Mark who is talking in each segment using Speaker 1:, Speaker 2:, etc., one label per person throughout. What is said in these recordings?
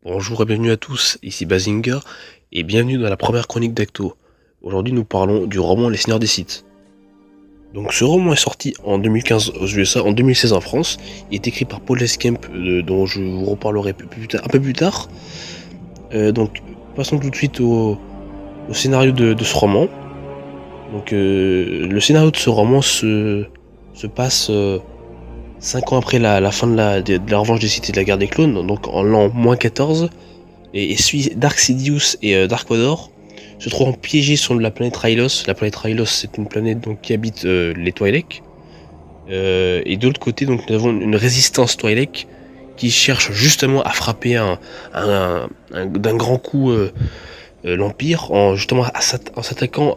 Speaker 1: Bonjour et bienvenue à tous, ici Bazinga, et bienvenue dans la première chronique d'Acto. Aujourd'hui nous parlons du roman Les Seigneurs des Sith. Donc ce roman est sorti en 2015 aux USA, en 2016 en France. Il est écrit par Paul S. Kemp, dont je vous reparlerai un peu plus tard. Donc passons tout de suite au scénario de ce roman. Donc le scénario de ce roman se passe 5 ans après la fin de la revanche des Sith et de la guerre des clones, donc en l'an -14. Et suit Dark Sidious et Dark Vador, se trouvant piégés sur la planète Rylos. La planète Rylos, c'est une planète donc qui habite les Twi'lek. Et de l'autre côté, donc nous avons une résistance Twi'lek qui cherche justement à frapper d'un grand coup l'Empire en s'attaquant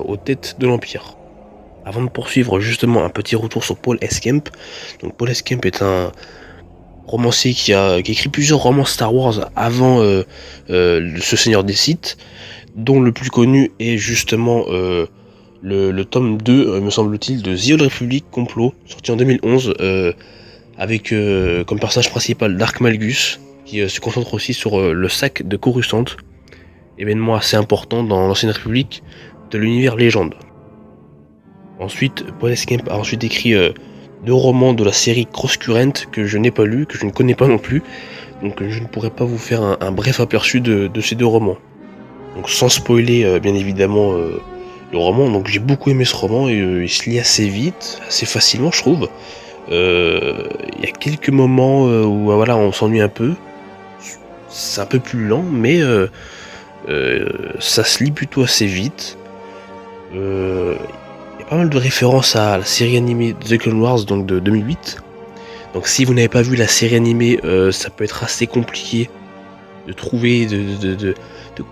Speaker 1: aux têtes de l'Empire. Avant de poursuivre, justement, un petit retour sur Paul S. Kemp. Donc Paul S. Kemp est un romancier qui a écrit plusieurs romans Star Wars avant ce Seigneur des Sith, dont le plus connu est justement le tome 2, me semble-t-il, de The Old Republic Complot, sorti en 2011, avec comme personnage principal Dark Malgus, qui se concentre aussi sur le sac de Coruscant, événement assez important dans l'Ancienne République de l'univers légende. Ensuite, Paul S. Kemp a ensuite écrit 2 romans de la série Cross Current que je n'ai pas lu, que je ne connais pas non plus, donc je ne pourrais pas vous faire un bref aperçu de ces 2 romans. Donc sans spoiler bien évidemment le roman, donc j'ai beaucoup aimé ce roman et il se lit assez vite, assez facilement je trouve. Il y a quelques moments où voilà, on s'ennuie un peu, c'est un peu plus lent, mais ça se lit plutôt assez vite. Il y a pas mal de références à la série animée The Clone Wars, donc de 2008. Donc si vous n'avez pas vu la série animée, ça peut être assez compliqué de trouver, de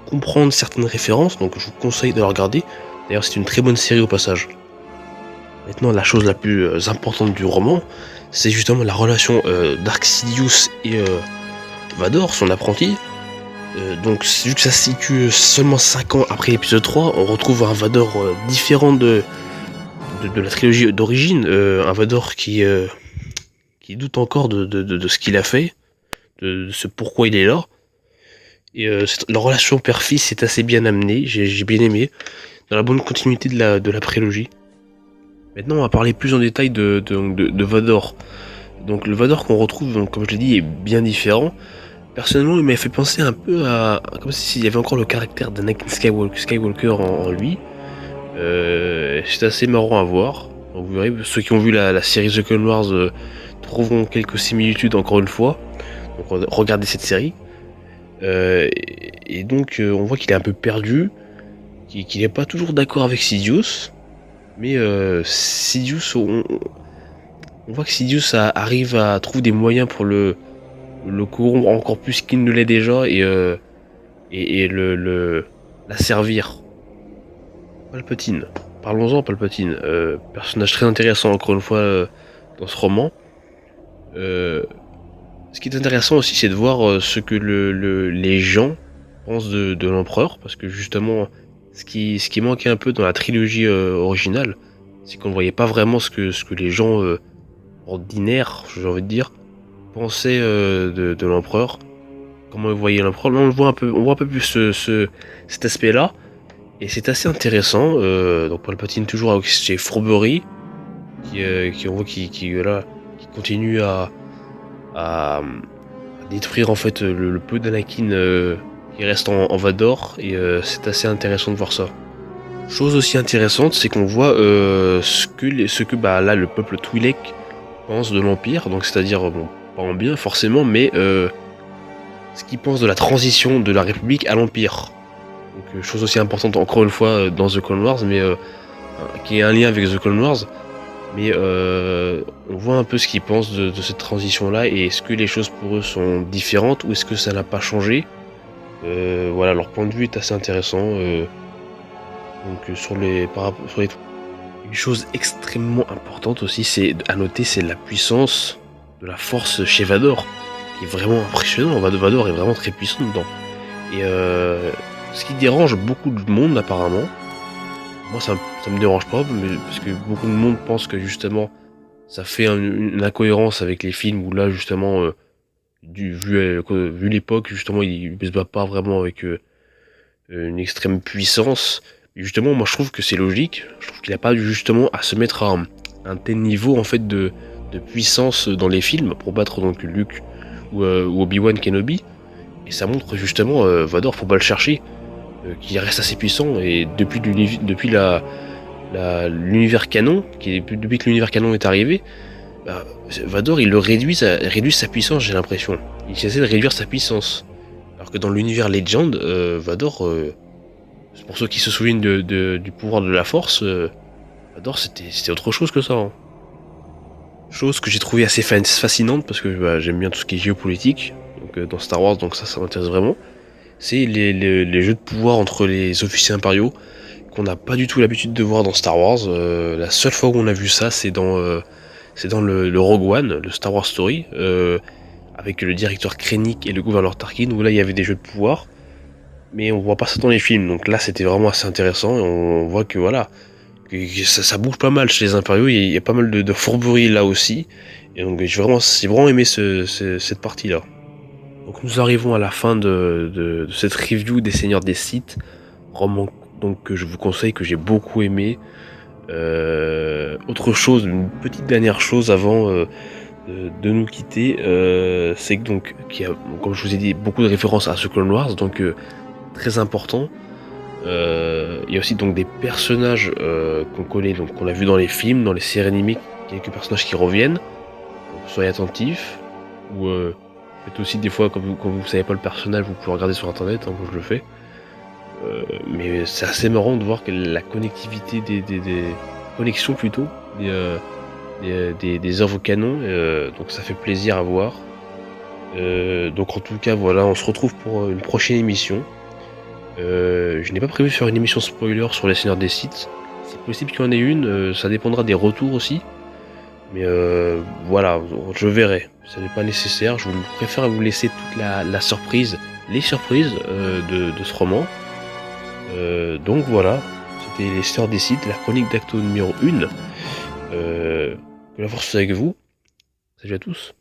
Speaker 1: comprendre certaines références, donc je vous conseille de la regarder. D'ailleurs c'est une très bonne série au passage. Maintenant la chose la plus importante du roman, c'est justement la relation Dark Sidious et Vador, son apprenti. Donc vu que ça se situe seulement 5 ans après l'épisode 3, on retrouve un Vador différent de la trilogie d'origine, un Vador qui doute encore de ce qu'il a fait, de ce pourquoi il est là. Et la relation père-fils est assez bien amenée, j'ai bien aimé, dans la bonne continuité de la prélogie. Maintenant on va parler plus en détail de Vador. Donc le Vador qu'on retrouve, donc, comme je l'ai dit, est bien différent. Personnellement il m'a fait penser un peu comme s'il y avait encore le caractère d'Anakin Skywalker en lui. C'est assez marrant à voir. Donc, vous verrez, ceux qui ont vu la série The Clone Wars trouveront quelques similitudes encore une fois. Donc regardez cette série. Et donc on voit qu'il est un peu perdu, qu'il n'est pas toujours d'accord avec Sidious. Mais Sidious, on voit que Sidious arrive à trouver des moyens pour le corrompre encore plus qu'il ne l'est déjà et la servir. Palpatine. Parlons-en, Palpatine. Personnage très intéressant, encore une fois, dans ce roman. Ce qui est intéressant aussi, c'est de voir ce que les gens pensent de l'empereur, parce que justement, ce qui manquait un peu dans la trilogie originale, c'est qu'on ne voyait pas vraiment ce que les gens ordinaires, j'ai envie de dire, pensaient de l'empereur. Comment ils voyaient l'empereur. Là, on voit un peu plus cet aspect-là. Et c'est assez intéressant. Donc Palpatine toujours avec ses fourberies, qui on voit voilà, qui continue à détruire en fait le peu d'Anakin qui reste en Vador. Et c'est assez intéressant de voir ça. Chose aussi intéressante, c'est qu'on voit ce que bah, là le peuple Twi'lek pense de l'Empire. Donc c'est-à-dire bon, pas en bien forcément, mais ce qu'ils pensent de la transition de la République à l'Empire. Donc, chose aussi importante encore une fois dans The Clone Wars, mais qui est un lien avec The Clone Wars. Mais on voit un peu ce qu'ils pensent de cette transition-là, et est-ce que les choses pour eux sont différentes ou est-ce que ça n'a pas changé. Voilà, leur point de vue est assez intéressant. Donc sur les une chose extrêmement importante aussi, c'est à noter, c'est la puissance de la force chez Vador, qui est vraiment impressionnant. Vador est vraiment très puissant dedans. Et ce qui dérange beaucoup de monde apparemment, moi ça me dérange pas, mais parce que beaucoup de monde pense que justement ça fait une incohérence avec les films où là justement vu l'époque, justement, il ne se bat pas vraiment avec une extrême puissance. Et justement, moi je trouve que c'est logique. Je trouve qu'il n'a pas eu justement à se mettre à un tel niveau en fait de puissance dans les films pour battre donc Luke ou Obi-Wan Kenobi. Et ça montre justement Vador, faut pas le chercher, qu'il reste assez puissant. Et depuis l'univers canon, depuis que l'univers canon est arrivé, bah, Vador il réduit sa puissance, j'ai l'impression. Il essaie de réduire sa puissance. Alors que dans l'univers Legend, Vador, pour ceux qui se souviennent du pouvoir de la force, Vador c'était autre chose que ça. Hein. Chose que j'ai trouvé assez fascinante parce que bah, j'aime bien tout ce qui est géopolitique. Donc dans Star Wars, donc ça m'intéresse vraiment. C'est les jeux de pouvoir entre les officiers impériaux qu'on n'a pas du tout l'habitude de voir dans Star Wars. La seule fois où on a vu ça, c'est dans le Rogue One, le Star Wars Story, avec le directeur Krennic et le gouverneur Tarkin, où là il y avait des jeux de pouvoir, mais on voit pas ça dans les films. Donc là c'était vraiment assez intéressant et on voit que voilà, que ça bouge pas mal chez les impériaux, il y a pas mal de fourberies là aussi. Et donc j'ai vraiment aimé cette partie là. Donc nous arrivons à la fin de cette review des Seigneurs des Sith, roman donc que je vous conseille, que j'ai beaucoup aimé. Autre chose, une petite dernière chose avant de nous quitter, c'est que donc qu'il y a, comme je vous ai dit, beaucoup de références à The Clone Wars, donc très important. Il y a aussi donc des personnages qu'on connaît, donc qu'on a vu dans les films, dans les séries animées, quelques personnages qui reviennent. Donc, soyez attentifs. Ou faites aussi des fois, quand vous savez pas le personnage, vous pouvez regarder sur internet, hein, moi je le fais. Mais c'est assez marrant de voir que la connectivité des connexions plutôt des œuvres canon, donc ça fait plaisir à voir. Donc en tout cas voilà, on se retrouve pour une prochaine émission. Je n'ai pas prévu de faire une émission spoiler sur les Seigneurs des Sith. C'est possible qu'il y en ait une, ça dépendra des retours aussi. Mais voilà, je verrai. Ce n'est pas nécessaire, je préfère vous laisser toute la surprise, les surprises de ce roman. Donc voilà, c'était les Seigneurs des Sith, la chronique d'Acto numéro 1. Que la force soit avec vous. Salut à tous.